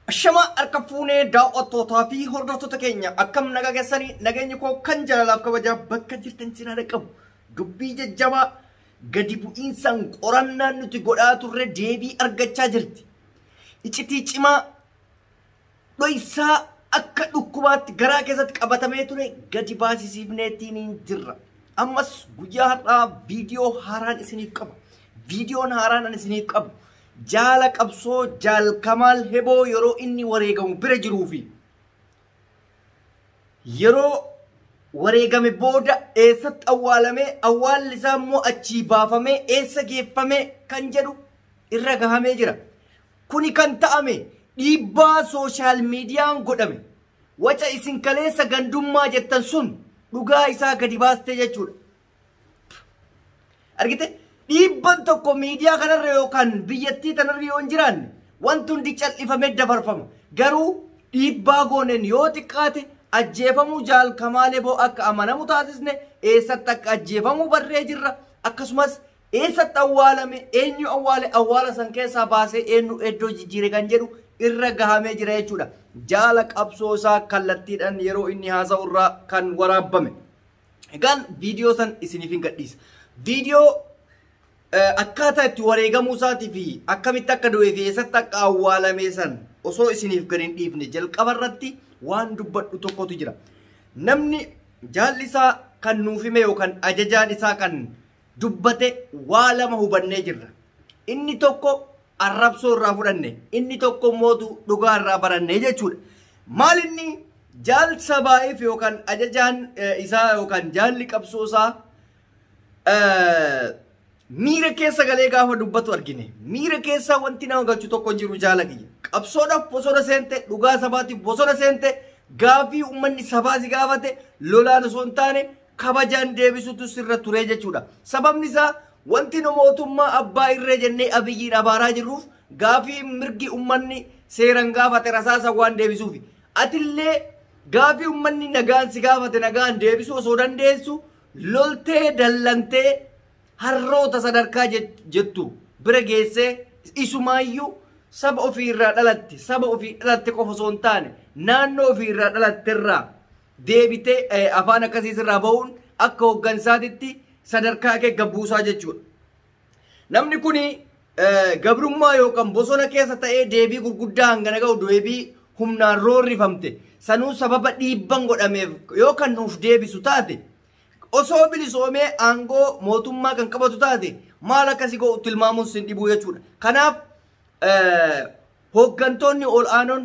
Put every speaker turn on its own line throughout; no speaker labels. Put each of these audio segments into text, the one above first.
Shama harka fuunee daawwattootaa fi hordoftoota keenya akkam nagaa keessanii nageenya koo kan jaalalaaf kabajaa bakka jirtan cinaa qabu dubbii jajjabaa gadi bu'iinsaan qorannaan nuti godhaa turre deebii argachaa jirti. Iccitii cimaa dho'isaa akka dhukkubaatti garaa keessatti qabatamee ture gadi baasisiifneetiin jirra. Ammas guyyaa har'aa viidiyoo haaraan isiniif qaba. Viidiyoon haaraan isiniif qabu. Jaala qabsoo Jaal Kamaal Heboo yeroo inni wareegamu bira jiruu fi yeroo wareegame booda eessatti awwaalame awwaalli isaa immoo achii baafamee eessa geeffame kan jedhu irra gahamee jira. Kuni kan ta'ame dhiibbaa sooshaal miidiyaan godhame. Waca isin kaleessa gandummaa jettan sun dhugaa isaa gadi baastee jechuudha. Argite? Dhiibban tokko miidiyaa kanarra yookaan biyyattii tanarra yoo hin jiraanne wanti hundi cal'ifamee dabarfama. Garuu dhiibbaa gooneen yoo xiqqaate ajjeefamuu Jaal Kamaal Heboo akka amanamu taasisne eessatti akka ajjeefamuu barree jirra. Akkasumas eessatti awwaalame eenyu awwaale awwaala san keessaa baasee eenyu iddoo jijjiire kan jedhu irra gahamee jira jechuudha. Jaala qabsoo isaa kallattiidhaan yeroo inni haasa'u irraa kan waraabame. Egaan viidiyoo san isiniif hin gadhiisa. Viidiyoo akkaataa itti wareegamuu isaatii fi akkamitti akka du'ee fi eessatti akka awwaalame san osoo isiniif gadi hin dhiifne jalqaba irratti waan dubbadhu tokkotu jira. Namni jaalli isaa kan nuuf hime yookaan ajajaan isaa kan dubbate waa lama hubannee jirra. Inni tokko arrabsoo irraa fudhanne, inni tokko immoo dhugaa irraa baranne jechuudha. Maal inni Jaal Sabaa'if yookaan ajajaan isaa yookaan jaalli qabsoo isaa miira keessa galee gaafa dubbatu argine. Miira keessa wanti nama galchu tokko jiru jaala kiyya. Qabsoodhaaf bosona seente, dhugaa sabaatiif bosona seente, gaafii uummanni sabaa si gaafate lolaan osoo hin taane kabajaan deebisutu sirra ture jechuudha. Sababni isaa wanti nu mootummaa abbaa irree jennee Abiyyiin abaaraa jirruuf gaafii mirgi uummanni seeran gaafate rasaasa waan deebisuufi. Atillee gaafii uummanni nagaan si gaafate nagaan deebisuu osoo dandeessu loltee dallantee harroota sadarkaa jettu bira geessee isumaayyuu saba ofii irraa dhalatte saba ofii dhalatte qofa osoo hin taane naannoo ofii irraa dhalatte irraa deebitee afaan akkasiis irraa ba'uun akka hooggansaatitti sadarkaa kee gabbuusaa jechuudha. Namni kuni gabrummaa yookaan bosona keessa ta'ee deebii gurguddaa hangana ga'u deebii humnaan roorrifamte sanuu sababa dhiibban godhameef yookaan nuuf deebisu taate osoo bilisoomee aangoo mootummaa kan qabatu taate maal akkasii go'u tilmaamuun sin dhibuu jechuudha. Kanaaf hooggantoonni ol aanoon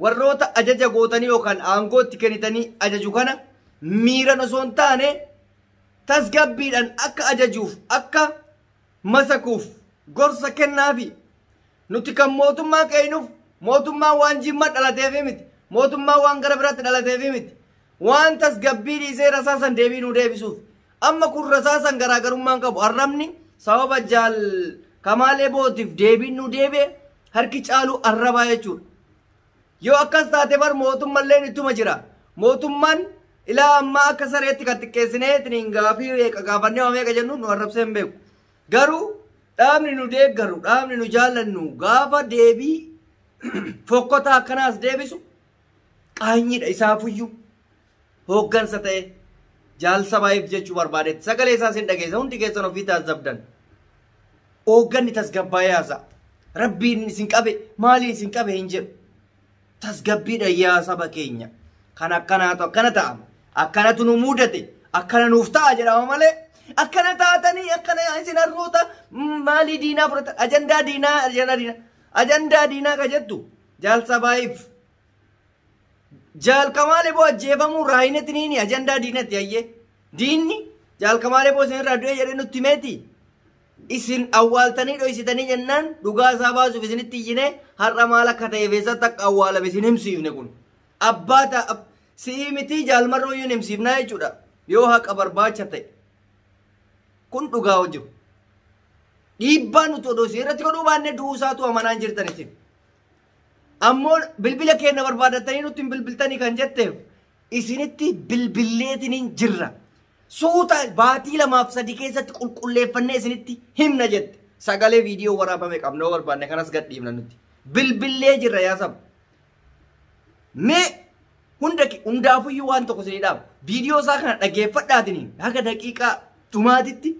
warroota ajaja gootanii yookaan aangoo itti kennitanii ajaju kana miiran osoo hin taane tasgabbiidhaan akka ajajuuf akka masakuuf gorsa kennaafi nuti kan mootummaa qeeynuuf mootummaa waan jimma dhalateef miti mootummaa waan gara biraatti dhalateef miti. Waan tasgabbii dhiisee rasaasan deebii nu deebisuuf amma kun rasaasan garaagarummaan qabu arrabni sababa Jaal Kamaal Hebootiif deebiin nu deebi'e harki caalu arrabaa jechuudha. Yoo akkas taate bar mootummallee ittuma jira. Mootummaan ilaa ammaa akka sareetti kan xiqqeessinee ittiin gaafii gaafannee waa meeqa jennu nu arrabsee hin beeku. Garuu dhaabni nu deeggaru dhaabni nu jaallannu gaafa deebii fokkotaa akkanaas deebisu qaanyiidha isaafuyyuu. Hooggansa ta'e Jaal Sabaa'if jechuu barbaadetti sagalee isaa sin dhageessa hundi keessan ofii taasisabdan. Hoogganni tasgabbaa'ee haasa'a. Rabbiin isin qabe maaliin isin qabe hin jedhu. Tasgabbiidha yaa saba keenya. Kan akkanaatu akkana ta'a. Akkanatu nu mudate akkana nuuf ta'a jedhama malee akkana taatanii akkana isin harroota maalii diinaa fudhatan ajandaa diinaa ka jettu Jaal Sabaa'if. Jaal Kamaal Heboo ajjeefamuu raayinetiniini ajandaa diinatti hayyee. Diinni Jaal Kamaal Heboo isin irraa du'ee jedhee nutti meeti. Isin awwaaltanii dho'isitanii jennaan dhugaa isaa baasuuf isinitti iyyine har'a maal akka ta'e keessatti akka awwaalame isin himsiifne kun. Abbaata si'ii miti jaalmarroo iyyuu himsiifnaa jechuudha. Yoo haqa barbaacha ta'e. Kun dhugaa hojjetu. Dhiibbaa nuti odoo isin irratti godhuu baannee du'uusaatu amanaan jirtan isin. Ammoo bilbila keenya barbaadatanii nutti bilbiltanii kan jetteef isinitti bilbilleetiin jirra. Suuta baatii 2-3 keessatti qulqulleeffannee isinitti himna jette. Sagalee viidiyoo waraabame qabnoo barbaanne kanas gadhiifna nuti. Bilbillee jirra yaa saba. mee hundaafuyyuu waan tokko isinidhaaf viidiyoo isaa kana dhaggeeffadhaatiniin haga daqiiqaa dhumaatitti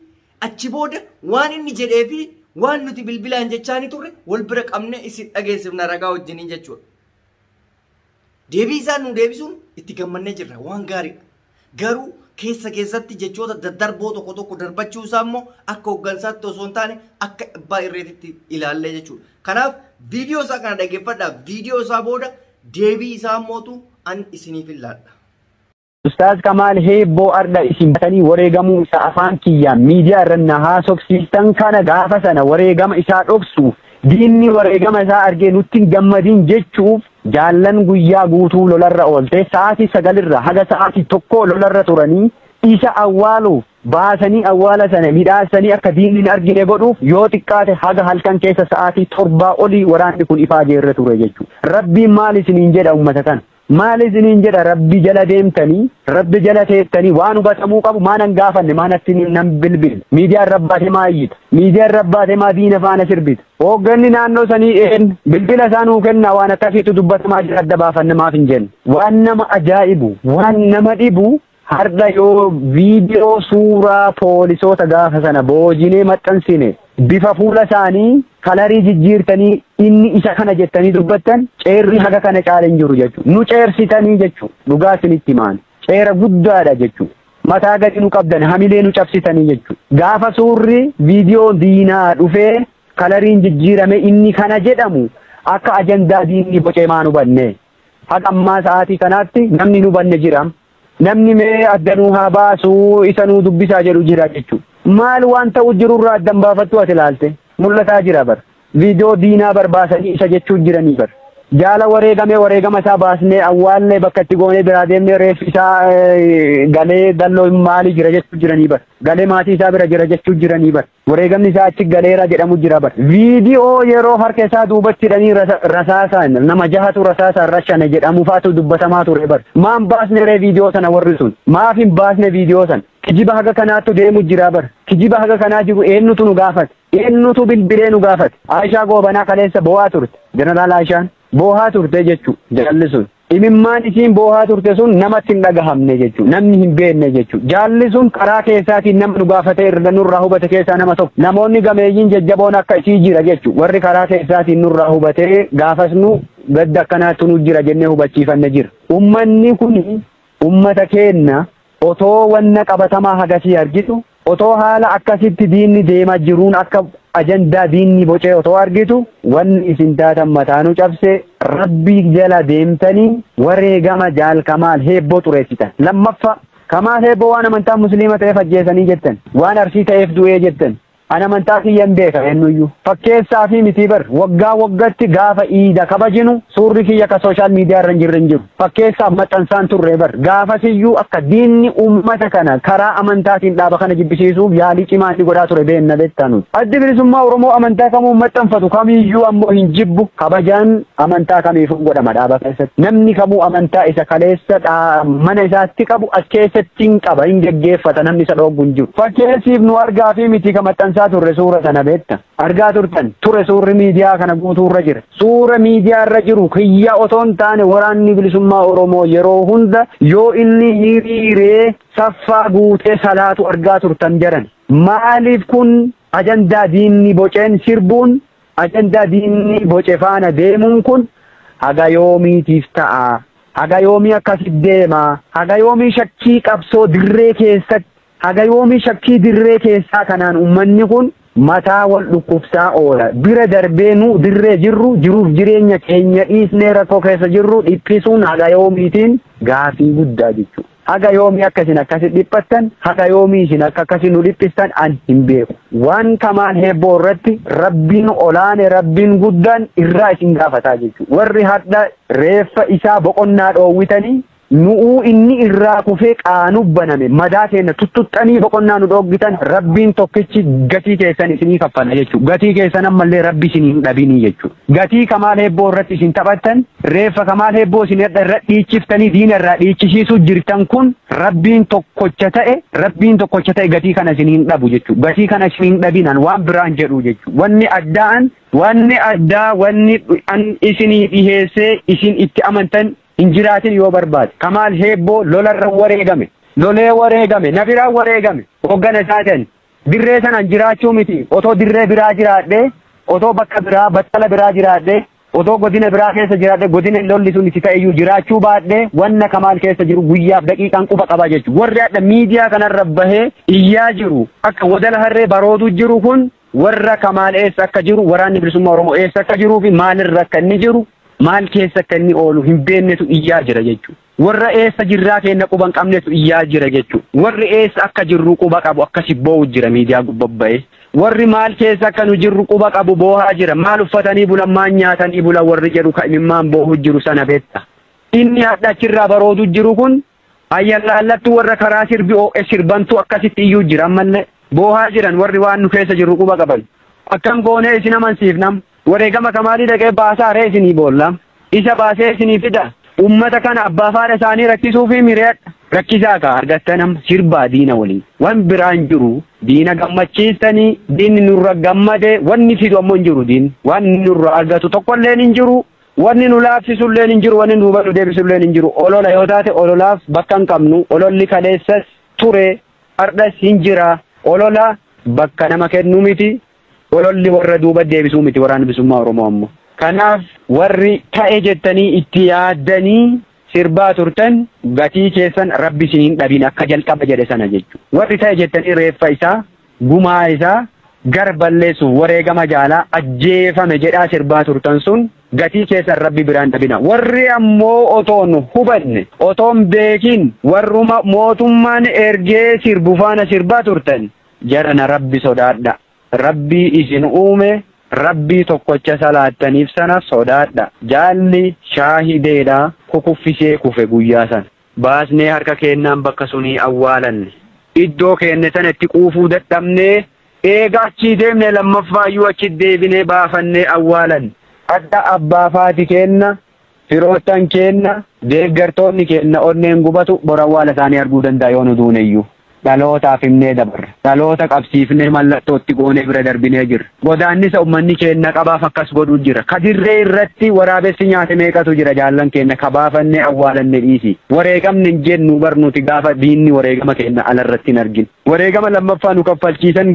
achi booda waan inni jedhee fi waan nuti bilbilaan jechaani turre wal bira qabne isin dhageessifna ragaa wajjiniin jechuudha. Deebii isaan nu deebisuun itti gammannee jirra waan gaariidha. Garuu keessatti jechoota daddarboo tokko darbachuu isaa immoo akka hooggansaatti osoo hin taane akka abbaa irreetitti ilaallee jechuudha. Kanaaf viidiyoo isaa kana dhaggeeffadhaa viidiyoo isaa booda deebii isaa mootu an isiniif ilaalla.
Ustaaz Kamaal Heebboo arda isin batanii wareegamuu isaa afaan kiyyaa miidiyaa irra na haasofsiistan kana gaafa sana wareegama isaa dhoksuuf diinni wareegama isaa argee nutti gammadin jechuuf jaallan guyyaa guutuu lolarra oolte sa'aatii 9 haga sa'aatii 1 lolarra turanii isa awwaaluuf baasanii awwaala sana midhaasanii akka diinni hin argine godhuuf yoo xiqqaate haga halkan keessa sa'aatii 7 olii waraanni kun ifaa jeerre ture jechuudha. Rabbiin maal isiniin jedha ummata kana? Maal isiniin jedha rabbi jala deemtanii rabbi jala teettanii waan hubatamuu qabu maanan gaafanne maanatti nam bilbil miidiyaan rabbaate maa iyyita miidiyaan rabbaate maa diina faana sirbita hoogganni naannoo sanii bilbila isaa nuu kenna waan akkasiitu dubbatamaa jira adda baafanne maaf hin jenne waan nama ajaa'ibu waan nama dhibu har'a yoo viidiyoo suuraa poolisoota gaafa sana boojinee maxxansine bifa fuula isaanii kalarii jijjiirtanii inni isa kana jettanii dubbattan ceerri haga kana caaleen jiru jechuudha. Nu ceersitanii jechuudha. Dhugaa isinitti himaan. Ceera guddaadha jechuudha. Mataa gadi nu qabdan hamilee nu cabsitanii jechuudha. Gaafa suurri viidiyoo diinaa dhufee kalariin jijjiirame inni kana jedhamu akka ajandaa diinni bocee maa nu banne. Haga ammaa sa'aatii kanaatti namni nu banne jira. Namni mee addanuu haa baasuu isa nu dubbisaa jedhu jira jechuudha. Maal waan ta'u jirurraa addan baafattu ati ilaalte mul'ataa jira bar viidiyoo diinaa barbaasanii isa jechuun jiranii bar jaala wareegama isaa baasnee awwaallee bakka itti goonee biraa deemnee reeffi isaa galee dalloo maalii jira jechuun jiranii bar galee maatii isaa bira jira jechuun jiranii bar wareegamni isaa achi galeera jedhamu jira bar viidiyoo yeroo harka isaa duubatti hidhanii rasaasaan nama jahatu rasaasaan rashane jedhamu faatu dubbatamaa ture bar maan baasne ree viidiyoo sana warri sun maaf hin baasne viidiyoo sana kijiba haga kanaattu deemu jira bar kijiba haga kanaa jiru eenyutu nu gaafate eenyutu bilbilee nu gaafate Aishaa Goobanaa kaleessa boo'aa turte jeneraal Aishaan boo'aa turte jechuu jaalli sun imimmaan isiin boo'aa turte sun namatti hin dhagahamne jechuu namni hin beekne jechuu jaalli sun karaa keessaatiin nama nu gaafate irra nurraa hubate keessaa nama tokko namoonni gameeyyiin jajjaboon akka isii jira jechuu warri karaa keessaatiin nurraa hubate gaafas nu gadda akkanaattu nu jira jennee hubachiifanne jira ummanni kun ummata keenna otoo wanna qabatamaa hagasii argitu otoo haala akkasitti diinni deemaa jiruun akka ajandaa diinni bocee otoo argitu wanni isin taatan mataanuu cabse rabbii jala deemtanii wareegama jaal Kamaal Heebboo xureessitan lammaffaa Kamaal Heebboo waan amantaa musliima ta'eef ajjeesanii jettan waan arsii ta'eef du'ee jettan ana amantaa kiyyan beeka eenyuyyuu fakkeessaa fi miti bar waggaa waggatti gaafa iida kabajinu suurri kiyya ka sooshaal miidiyaa irra hin jiru fakkeessaaf maxxansaan turre bar gaafasiyyuu akka diinni ummata kana karaa amantaatiin dhaaba kana jibbisiisuuf yaalii cimaa inni godhaa ture beenna beektanu addi bilisummaa Oromoo amantaa kamuu maxxanfatu kamiyyuu ammoo hin jibbu kabajaan amantaa kamiifuu godhama dhaaba keessatti namni kamuu amantaa isa kaleessa mana isaatti qabu as keessatti hin qaba hin geggeeffata namni isa dhooggu hin jiru fakkeessiif nu argaa fi miti ka maxxansaa turre suura sana beekta argaa turtan ture suurri miidiyaa kana guutuurra jira suura miidiyaa irra jiru kiyya otoon taane waraanni bilisummaa Oromoo yeroo hunda yoo inni hiriiree saffaa guutee salaatu argaa turtan jedhan maaliif kun ajandaa diinni boceen sirbuun ajandaa diinni boce faana deemuun kun haga yoomiitiif ta'a haga yoomii akkasit deema haga yoomii shakkii qabsoo dirree keessatti haga yoomii shakkii dirree keessaa kanaan ummanni kun mataa wal dhukkubsaa oola bira darbeenuu dirree jirru jiruuf jireenya keenya dhiisnee rakkoo keessa jirru dhiphisuun haga yoomiitiin gaafii guddaa jechuudha. Haga yoomii akkasin akkasit dhiphattan haga yoomii isin akkasin nu dhiphistan an hin beeku. Waan Kamaal Heebboo irratti rabbiin olaane rabbiin guddaan irraa isin gaafataa jechuudha. Warri hadda reeffa isaa boqonnaa dhoowwitanii nu'uu inni irraa kufee qaanu baname madaa keenya tuttuxxanii boqonnaa nu dhooggitan rabbiin tokkichi gatii keessan isinii kaffala jechuudha. Gatii keessan ammallee rabbi isinii hin dhabinii jechuudha. Gatii Kamaal Heebboo irratti isin taphattan reeffa Kamaal Heebboo isin irra dhiichiftanii diina irraa dhiichisiisuu jirtan kun rabbiin tokkocha ta'e gatii kana isinii hin dhabu jechuudha. Gatii kana isinii hin dhabinan waan biraan jedhu jechuudha. Wanni addaa wanni an isinii dhiheessee isin itti amantan injiraatin yoo barbaade Kamaal Heebboo lolarra wareegame lolee wareegame nabiraa wareegame hoggana isaatiin dirree sanaan jiraachuu miti otoo dirree biraa jiraadhe otoo bakka biraa battala biraa jiraadhe otoo godina biraa keessa jiraadhe godina lolli sun itti ta'eyyuu jiraachuu baadhe wanna Kamaal keessa jiru guyyaaf daqiiqaan quba qaba jechuudha warri adda miidiyaa kanarra bahee iyyaa jiru akka wadala harree baroodu jiru kun warra Kamaal eessa akka jiru waraanni bilisummaa Oromoo eessa akka jiruu fi maalirra akka inni jiru maal keessa akka inni oolu hin beeknetu iyyaa jira jechuudha. Warra eessa jirraa kenna quba hin qabnetu iyyaa jira jechuudha. Warri eessa akka jirru quba qabu akkasi boo'u jira miidiyaa gubbabba'ee. Warri maal keessa akka nu jirru quba qabu boo'aa jira. Maal uffatanii bulan maal nyaatanii bulan warri jedhu kan imimmaan boo'u jiru sana beekta. Inni hadha achirraa baroodu jiru kun ayyaallaallattu warra karaa sirbi oo'e sirbantu akkasitti iyyuu jira ammallee. Boo'aa jiran warri waan nu keessa jirru quba qaban. Akkam goonee isin amansiifnam. Wareegama Kamaalii dhaqee baasaa ree isinii boolla. Isa baasee isinii fida. Ummata kana abbaa faadha isaanii rakkisuu fi mireedha. Rakkisaa ka argattanam sirbaa diina waliin. Wan biraan jiru diina gammachiistanii diinni nurra gammade wanni fidu ammoo hin jiru diin. Waan nurra argatu tokkollee hin jiru. Wanni nu laafsisullee hin jiru. Wanni nu hubatu deebisullee hin jiru. Olola yoo taate ololaaf bakka hin qabnu. Ololli kaleessas ture hardhas hin jira. Olola bakka nama kennu miti. Ololli warra duuba deebisuu miti waraana bilisummaa Oromoo ammoo. Kanaaf warri ta'e jettanii itti yaaddanii sirbaa turtan gatii keessan rabbi isiniin dhabin akka jalqaba jedhe sana jechuudha. Warri ta'e jettanii reeffa isaa gumaa isaa gar balleessuuf wareegama jaalaa ajjeefame jedhaa sirbaa turtan sun gatii keessan rabbi biraan dhabina. Warri ammoo otoon hubanne otoon beekin warruma mootummaan ergee sirbu faana sirbaa turtan jarana rabbi sodaadha. Rabbii isin uume rabbii tokkocha salaattaniif sana sodaadha. Jaalli shaahideedha kukuffisee kufe guyyaa sana. Baasnee harka kennaan bakka sunii awwaalanne. Iddoo kenne sanatti quufuu dadhabnee eega achii deemne lammaffaayyuu achi deebinee baafannee awwaalanne. Adda abbaa faati kenna firoottan kenna deeggartoonni kenna onneen gubatu bor awwaala isaanii arguu danda'a yoo nu duuneyyuu. Dhalootaaf himnee dabarra. Dhaloota qabsiifnee mallattootti goonee bira darbinee jirra. Godaannisa uummanni keenya qabaaf akkas godhuu jira. Kadirree irratti waraabessi nyaate meeqatu jira jaallan keenya kabaafannee awwaalanne dhiisi. Wareegamni hin jennu barnuuti gaafa diinni wareegama keenya alarratti hin argin. Wareegama lammaffaa nu kaffalchiisan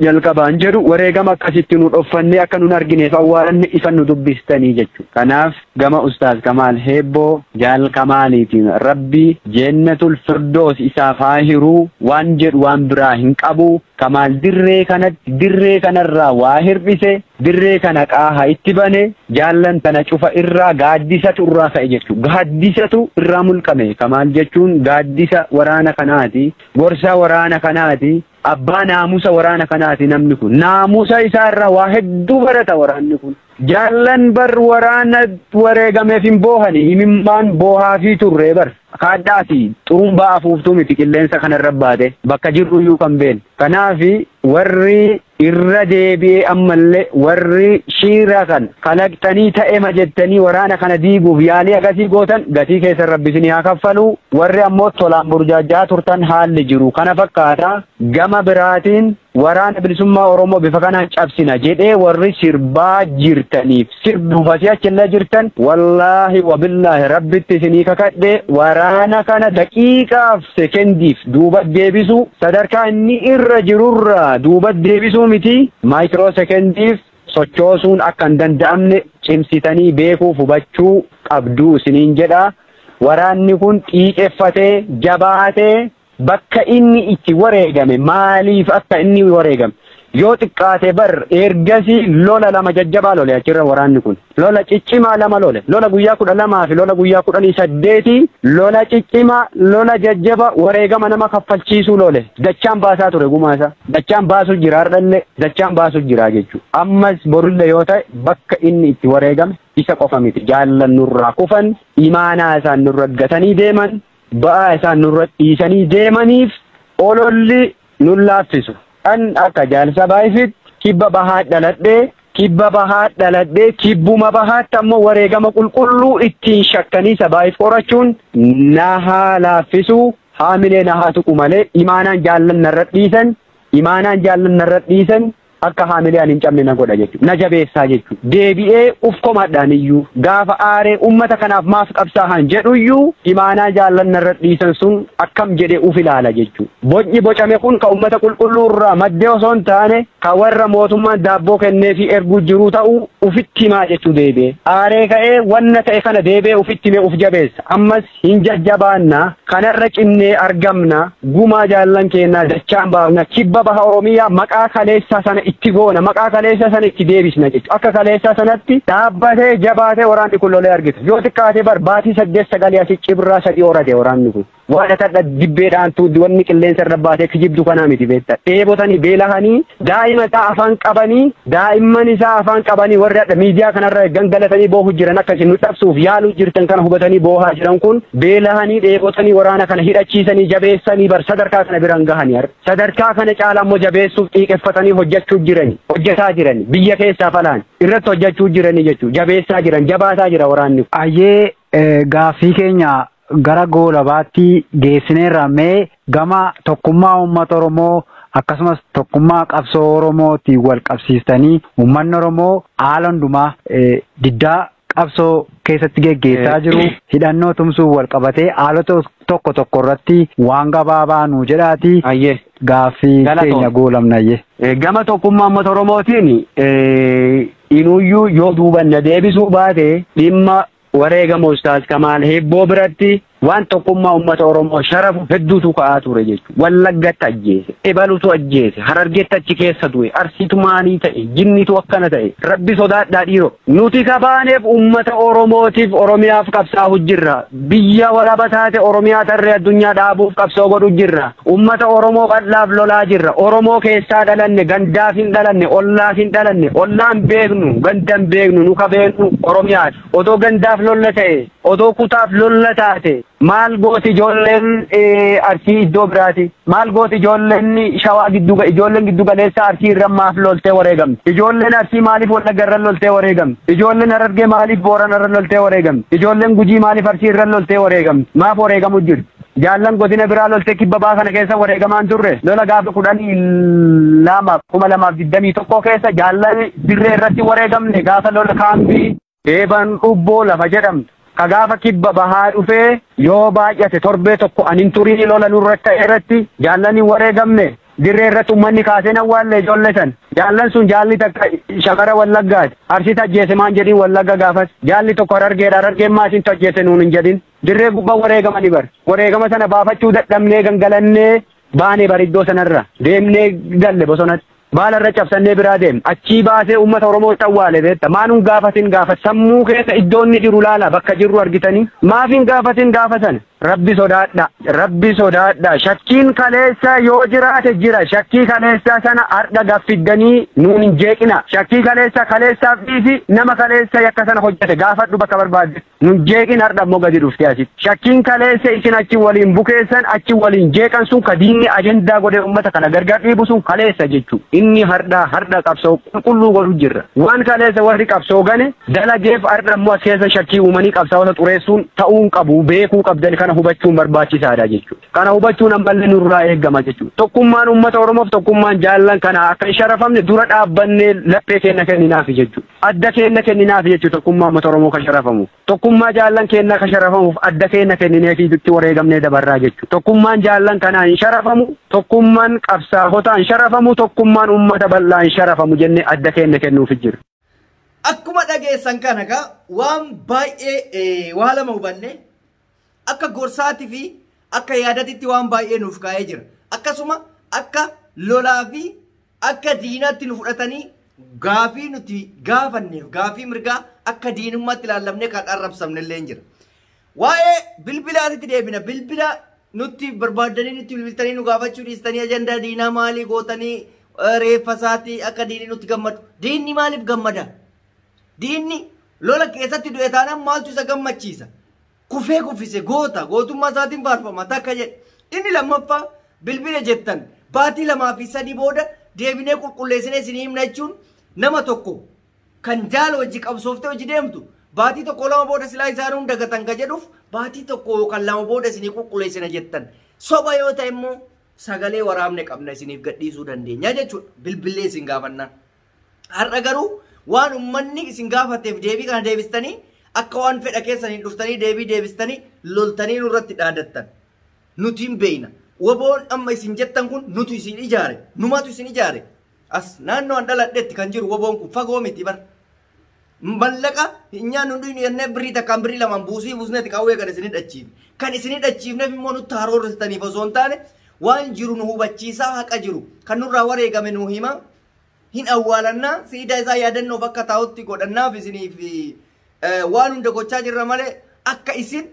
jalqabaan jedhu wareegama akkasitti nu dhoffannee akka nun argineef awwaalanne ifa nu dubbistanii jechuudha. Kanaaf gama Ustaaz Kamaal Heebboo jaal Kamaaliitiin rabbi jennatul firdoos isaaf haa hiruu waan jedhu waan biraa hin qabu. Kamaal dirree kanarraa waa hirbise dirree kana qaaha itti bane jaallan tana cufa irraa gaaddisatu irraa ka'e jechuudha. Gaaddisatu irraa mulqame. Kamaal jechuun gaaddisa waraana kanaati. Gorsa waraana kanaati. Abbaa naamusa waraana kanaati namni kun. Naamusa isaa irraa waa hedduu barata waraanni kun. Jaallan bar waraana wareegameef hin boohani himimmaan boohaa fi turree bar. Kaaddaa fi xurumbaa afuuftuu miti qilleensa kanarra baate bakka jirru iyyuu kan beenu. Kanaafi warri irra deebi'ee ammallee warri shiira kan kalaqxanii ta'ema jettanii waraana kana diiguuf yaalii agasii gootan gatii keessan rabbi isinii haa kaffalu. Warri ammoo tolaan burjaajaa turtan haalli jiru kana fakkaata. Gama biraatiin waraana bilisummaa Oromoo bifa kanaan cabsina jedhee warri sirbaa jirtaniif sirbuufasii achillee jirtan wallaahi wabillaahi rabbitti isinii kakadhe waraana kana daqiiqaaf sekendiif duuba deebisu sadarkaa inni irra jirurra duuba deebisuu miti maayikiroo sekendiif sochoosuun akka hin danda'amne cimsitanii beekuuf hubachuu qabduu isiniin jedha. Waraanni kun xiiqeffatee jabaatee bakka inni itti wareegame maaliif akka inni wareegame yoo xiqqaate bar ergasii lola lama jajjabaa lole achirra waraanni kun lola ciccimaa lama lole lola guyyaa 12 fi lola guyyaa 18 lola ciccimaa lola jajjaba wareegama nama kaffalchiisuu lole dachaan baasaa ture gumaasa dachaan baasuu jira hardhalle dachaan baasuu jira jechuudha. Ammas borulle yoo ta'e bakka inni itti wareegame isa qofa miti jaallan nurraa kufan imaanaa isaan nurra gatanii deeman ba'aa isaan nurra dhiisanii deemaniif ololli nun laaffisu. An akka jaalsa baay'ifit kibba bahaa dhaladhee kibbuma bahaatti ammoo wareegama qulqulluu ittiin shakkanii sabaayif qorachuun na haa laaffisu haamilee na haa tuqu malee imaanaan jaallan narra dhiisan akka haamileen hin cabne na godha jechuudha. Na jabeessaa jechuudha. Deebi'ee uf komadhaan iyyuu gaafa aaree uummata kanaaf maaf qabsaahan jedhu iyyuu imaanaa jaallanna irra dhiisan sun akkam jedhee uf ilaala jechuudha. Bocni bocame kun ka uummata qulqulluu irraa maddee osoo hin taane ka warra mootummaan daabboo kennee fi erguu jiru ta'uu ufitti himaa jechuu deebi'ee. Aaree ka'ee wanna ta'e kana deebi'ee ufitti himee uf jabeessa. Ammas hin jajjabaanna kanarra cinnee argamna gumaa jaallan keenna dachaan baafna kibba baha Oromiyaa maqaa kaleessaa sana itti goona maqaa kaleessaa sana itti deebisna jechuudha. Akka kaleessaa sanatti dhaabbatee jabaatee waraanni kun lolee argita. Yoo xiqqaatee barbaatii 8-9 asii cibraa 3 horate waraanni kun. Waan tadha dibbeedhaan tuuddi wanni qilleensa irra baatee kijibdu kanaa miti beekta. Dheebotanii beelahanii daa'ima isaa afaan qabanii daa'imman isaa afaan qabanii warri hadha miidiyaa kanarra gangalatanii boohu jiran akkasiin nu dhabsuuf yaaluu jirtan kana hubatanii boohaa jiran kun beelahanii dheebotanii waraana kana hidhachiisanii jabeessanii bar sadarkaa kana biraan gahanii sadarkaa kana caalaa immoo jabeessuuf xiiqeffatanii hojjetaa jirani biyya keessaa falaan irratti hojjechuu jiranii jechuudha jabeessaa jiran jabaataa jira waraanni.
Ayyee gaaffii keenya gara goolabaatti geessineerra mee gama tokkummaa uummata Oromoo akkasumas tokkummaa qabsoo Oromootti wal qabsiistanii uummanni Oromoo haala hundumaa diddaa qabsoo keessatti geggeessaa jiru hidhannoo tumsuu wal qabatee haalota tokko irratti waan gabaabaa nuu jedhaati gaaffii keenya goolamnayye.
Gama tokkummaa uummata Oromootiin inuyyuu yoo duubanna deebisuu baate dhimma wareegama Ustaaz Kamaal Hebboo biratti waan tokkummaa uummata Oromoo sharafu hedduutu ka'aa ture jechuudha. Wallaggatti ajjeese, Ebalutu ajjeese, Harargeetti achi keessa du'e, Arsiitu maanii ta'e, Jinnitu akkana ta'e, Rabbi sodaadhaa dhiiroo. Nuti kabaaneef uummata Oromootiif Oromiyaaf qabsaa'u jirra. Biyya walaba taate Oromiyaa tarree addunyaa dhaabuuf qabsoo godhu jirra. Uummata Oromoo bal'aaf lolaa jirra. Oromoo keessaa dhalanne, gandaaf hin dhalanne, ollaaf hin dhalanne, ollaan beeknu, gandan beeknu, nu kabeennu Oromiyaati. Otoo gandaaf lolla ta'e, otoo kutaaf lolla taate. Maal gooti ijoolleen Arsii iddoo biraati. Maal gooti ijoolleen Shawaa ijoolleen giddu galeessa Arsii irra maaf loltee wareegamti. Ijoolleen Arsii maaliif Wallagga irra loltee wareegamti. Ijoolleen Harargee maaliif Boorana irra loltee wareegamti. Ijoolleen Gujii maaliif Arsii irra loltee wareegamti. Maaf wareegamu jiru. Jaallan godina biraa loltee kibba baa kana keessa wareegamaan turre. Lola gaafa 2021 keessa jaallan dirree irratti wareegamne gaafa lola kaambii eeban dhubboo lafa jedhamtu. Kagaafa kibba bahaa dhufee yoo baay'ate torbee tokko anin turii lola nurratti irratti jaallanii wareegamne dirree irratti uummanni kaasee awwaalle ijoolletan jaallan sun jaalli takka shagara Wallaggaati Arsiitti ajjeese maan jedhin Wallagga gaafas jaalli tokko Harargeen maatiin ajjeese nuun hin jedhin dirree gubbaa wareegamanii bar wareegama sana baafachuu dadhabnee gangalannee baanee bar iddoo sanarra deemnee galle bosonatti. Maalarra cabsannee biraa deem achii baasee uummata Oromoo awwaale beekta maanuun gaafatin gaafat sammuu keessa iddoonni jiru laala bakka jirru argitanii maafin gaafatin gaafatan Rabbi sodaadha shakkiin kaleessa yoo jiraate jira shakkii kaleessa sana har'a gaaffidanii nuun hin jeeqina shakkii kaleessaaf dhiisi nama kaleessa yakka sana hojjete gaafadhu bakka barbaadde nun jeeqin har'a immoo gadi dhufte asitti shakkiin kaleessa isin achi waliin bukeessan achi waliin jeeqan sun ka diinni ajendaa godhe uummata kana gargar dhiibu sun kaleessa jechuudha. Inni har'a qabsoo qulqulluu godhu jirra. Waan kaleessa warri qabsoo gane dalageef har'a immoo as keessa shakkii uumanii qabsaa'ota xureessuun ta'uu hin qabu beekuu qabdan kana hubachuun barbaachisaadha jechuudha. Kana hubachuun ammallee nurraa eegama jechuudha. Tokkummaan uummata Oromoof tokkummaan jaallan kana akka hin sharafamne dura dhaabbannee laphee keenya kenninaaf jechuudha. Adda keenya kenninaaf jechuudha tokkummaa uummata Oromoo kan sharafamu. Tokkummaa jaallan keenya kan sharafamuuf adda keenya kenninee fi itti wareegamnee dabarraa jechuudha. Tokkummaan jaallan kanaa hin sharafamu, tokkummaan qabsaa'otaa hin sharafamu, tokkummaan uummata bal'aa hin sharafamu jennee adda keenya kennuuf jira.
Akkuma dhageessan kana waan baay'ee waa lama hubanne akka gorsaatii fi akka yaadatitti waan baay'ee nuuf kaa'ee jira. Akkasuma akka lolaa fi akka diinaatti nu fudhatanii gaafii nuti gaafanneef gaafii mirgaa akka diinummaatti ilaallamnee kan arrabsamne illee jira. Waa'ee bilbilaatitti deebina. Bilbila nutti barbaadanii nutti bilbiltanii nu gaafachuu dhiistanii ajandaa diinaa maalii gootanii reeffa isaatii akka diinni nutti gammadu. Diinni maaliif gammada? Diinni lola keessatti du'e taanaan maaltu isa gammachiisa? Kufee kuffise gootummaa isaatiin faarfama takka jedhe. Inni lammaffaa bilbila jettan baatii 2 fi 3 booda deebinee qulqulleessinee isinii himna jechuun nama tokko kan jaala wajji qabsooftee hojii deemtu baatii tokko 2 booda silaa isaan dagatan ka jedhuuf baatii tokko yookaan 2 booda isinii qulqulleessina jettan. Soba yoo ta'e immoo sagalee waraabne qabna isiniif gadhiisuu dandeenya jechuudha. Bilbilee isin gaafannaan. Har'a garuu waan ummanni isin gaafateef deebii kana deebistanii akka waan fedha keessanii dhuftanii deebii deebistanii loltanii nurratti dhaadattan. Nuti hin beeyna. Waboon amma isin jettan kun nutu isin ijaare. Numatu isin ijaare. As naannoo an dhaladhetti kan jiru waboon kun fagoo miti bar. Mallaqa nyaannu hundi yennee birrii takkaan birrii lamaan buusneeti qawwee kan isin hidhachiifne. Kan isin hidhachiifneef immoo nutti haroorristaniif osoo hin taane waan jiru nu hubachiisaa haqa jiru kan nurraa wareegame nu hima. Hin awwaalannaa siidaa isaa yaadannoof akka taa'utti godhannaaf isiniif waan hunda gochaa jirra malee akka isin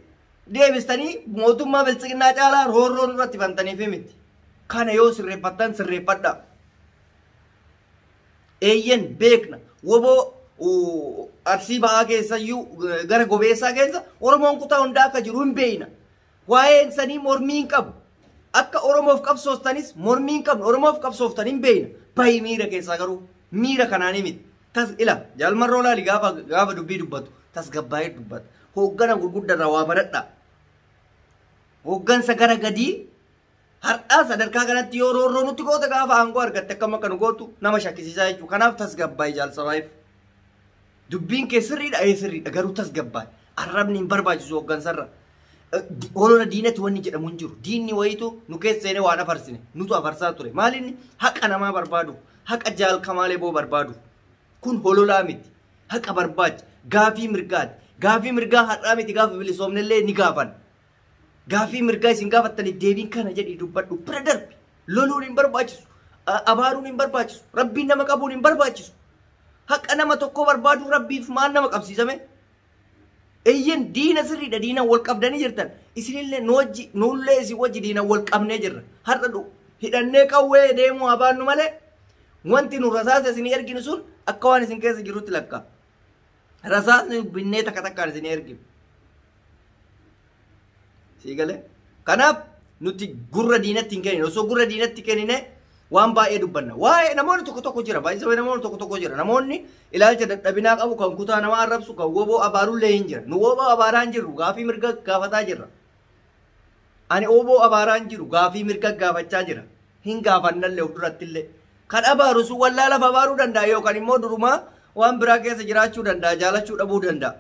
deebistanii mootummaa bilchiginaa caalaa roorroo nurratti bantaniif miti. Kana yoo sirreeffattan sirreeffadha. Eeyyen beekna woboo arsii ba'aa keessayyuu gara gobeessaa keessa Oromoon kutaa hundaa akka jiru hin beeyna. Waa'een sanii mormii hin qabu. Akka Oromoof qabsoostanis mormii hin qabnu. Oromoof qabsooftan hin beeyna. Baay'ee miira keessaa garuu miira kanaanii miti. Tas ila jaalmarroo laali gaafa dubbii dubbatu tas gabbaa'ee dubbata. Hooggana gurguddarraa waa baradha. Hooggansa gara gadii har'aa sadarkaa kanatti yoo roorroo nutti goota gaafa aangoo argatte akkam akka nu gootu nama shakkisiisaa jechuudha. Kanaaf tas gabbaa'ee jaalsabaayif. Dubbiin kee sirriidha sirriidha garuu tas gabbaa'ee. Arrabni hin barbaachisu hooggansarra. Olola diinatti wanni jedhamu hin jiru. Diinni wayitu nu keessee waan afarsine nutu afarsaa ture. Maalinni haqa namaa barbaadu haqa jaalkamaalee boo barbaadu kun hololaa miti. Haqa barbaacha gaafii mirgaati. Gaafii mirgaa har'aa miti gaafa bilisoomnellee ni gaafan. Gaafii mirgaa isin gaafattaniif deebiin kana jedhii dubbadhu bira darbi. Loluun hin barbaachisu. Abaaruun hin barbaachisu. Rabbiin nama qabuun hin barbaachisu. Haqa nama tokko barbaadu rabbiif maal nama qabsiisame? Eeyyen diina sirriidha diina wal qabdanii jirtan. Isinillee nullee isin wajji diina wal qabnee jirra. Har'a hidhannee qawwee deemuu habaannu malee wanti nu rasaasa isinii erginu sun akka waan isin keessa jirutti lakkaa. Rasaasni binnee takka takkaan isinii erginu. Siigalee. Kanaaf nuti gurra diinatti hin kennine. Osoo gurra diinatti kennine waan baay'ee dubbanna. Waa'ee namoonni tokko jira. Baay'isawee namoonni tokko jira. Namoonni ilaalcha dadhabinaa qabu kan kutaa namaa arrabsu kan woboo abaarullee hin jira. Nu woboo abaaraa hin jirru gaafii mirga gaafataa jirra. Ani woboo abaaraa hin jiru gaafii mirga gaafachaa jira. Hin gaafannallee of durattillee. Kan abaaru sun wallaala abaaruu danda'a yookaan immoo durumaa waan biraa keessa jiraachuu danda'a jaalachuu dhabuu danda'a.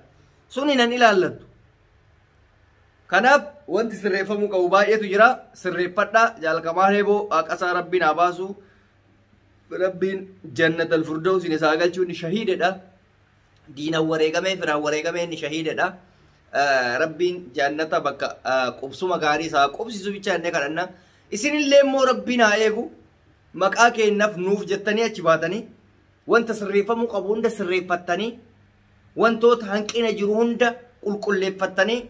Suni nan ilaallatu. Kanaaf wanti sirreeffamuu qabu baay'eetu jira. Sirreeffadhaa jaalkamaa heeboo haqasaa rabbiin haa baasu. Rabbiin jannatal firdaws inni isaa galchuu inni shahiidedha. Diina wareegamee firaan wareegamee inni shahiidedha. Rabbiin jannata bakka qubsuma gaarii isaa qubsisu bicha jennee kadhanna. Isinillee immoo rabbiin haa eegu. Maqaa keenyaaf nuuf jettanii achi baatanii wanta sirreeffamuu qabu hunda sirreeffattanii wantoota hanqina jiru hunda qulqulleeffattanii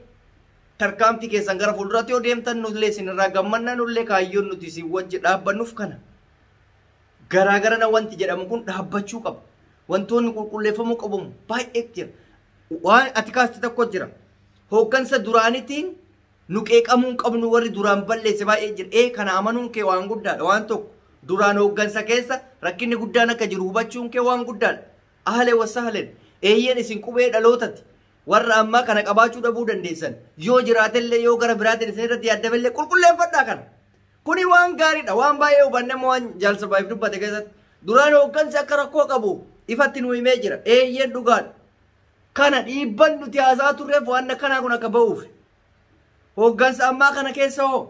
tarkaanfii keessan gara fuulduraatti yoo deemtan nullee isinirraa gammanna nullee kaayyoon nuti isin wajji dhaabbannuuf kana. Garaagarana wanti jedhamu kun dhaabbachuu qaba. Wantoonni qulqulleeffamuu qabu baay'ee jira. Waan ati kaasti tokko jira. Hooggansa duraanitiin nu qeeqamuu qabnu warri duraan balleesse baay'ee jira. Kana amanuun kee waan guddaadha. Waan tokko duraan hooggansa keessa rakkinni guddaan akka jiru hubachuun kee waan guddaadha. Ahlee wasahleen eeyyen isin qubee dhalootatti. Warra ammaa kana qabaachuu dhabuu dandeessan yoo jiraatellee yoo gara biraatiin isin irratti yaaddamellee qulqulleeffadhaa kana. Kuni waan gaariidha waan baay'ee hubannama waan jaalsabaayif dubbate keessatti duraan hooggansi akka rakkoo qabu ifatti nu himee jira. Eeyyen dhugaadha. Kana dhiibban nuti haasaa turreef waan akkanaa kun akka ba'uuf. Hooggansa ammaa kana keessa hoo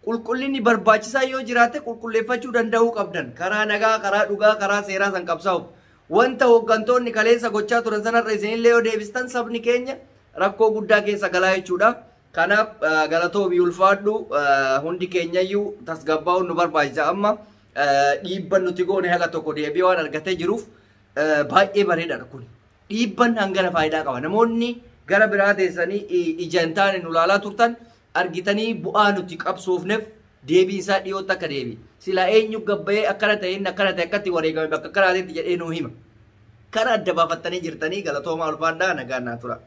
qulqullinni barbaachisaa yoo jiraate qulqulleeffachuu danda'uu qabdan. Karaa nagaa, karaa dhugaa, karaa seeraa san qabsaa'u. Wanta hooggantoonni kaleessa gochaa turan sanarra isinillee yoo deebistan sabni keenya rakkoo guddaa keessa galaa jechuudha. Kanaaf galatoomi ulfaadhu hundi keenyayyuu tasgabbaa'uun nu barbaachisa amma dhiibban nuti goone haqa tokko deebi'ee waan argatee jiruuf baay'ee bareedaadha kun. Dhiibban hangana faayidaa qaba. Namoonni gara biraa teessanii ija hin taane nu ilaalaa turtan argitanii bu'aa nuti qabsoofneef deebii isaa dhiyootti akka deebi. Silaa eenyu gabbayee akkana ta'een akkana ta'e akkatti wareegame bakka kanaatiin jedhee nuu hima. Kana adda baafattanii jirtanii galatoomaa ulfaadhaa nagaan naa tura.